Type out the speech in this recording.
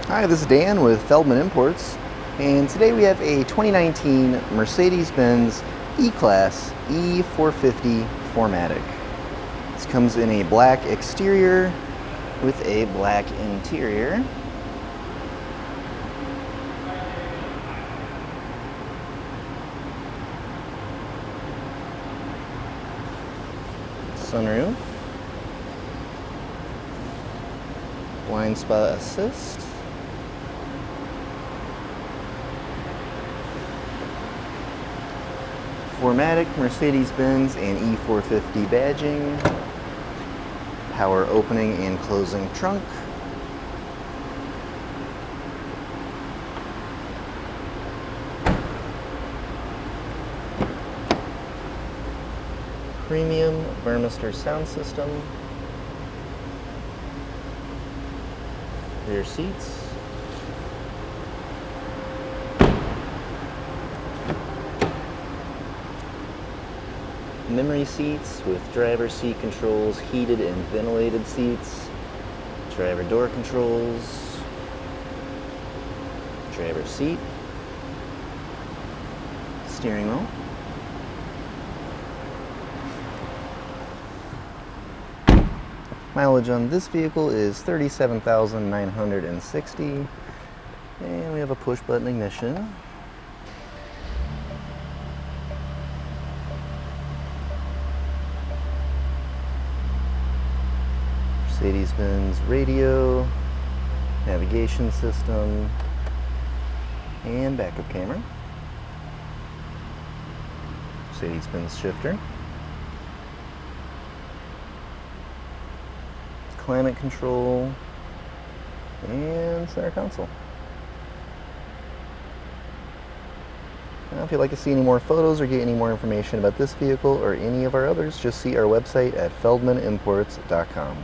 Hi, this is Dan with Feldmann Imports, and today we have a 2019 Mercedes-Benz E-Class E450 4MATIC. This comes in a black exterior with a black interior. Sunroof, blind spot assist, 4MATIC, Mercedes-Benz, and E450 badging, power opening and closing trunk, premium Burmester sound system, rear seats, memory seats with driver seat controls, heated and ventilated seats, driver door controls, driver seat, steering wheel, mileage on this vehicle is 37,960, and we have a push button ignition. Mercedes-Benz radio, navigation system, and backup camera. Mercedes-Benz shifter. Climate control, and center console. Now, if you'd like to see any more photos or get any more information about this vehicle or any of our others, just see our website at feldmannimports.com.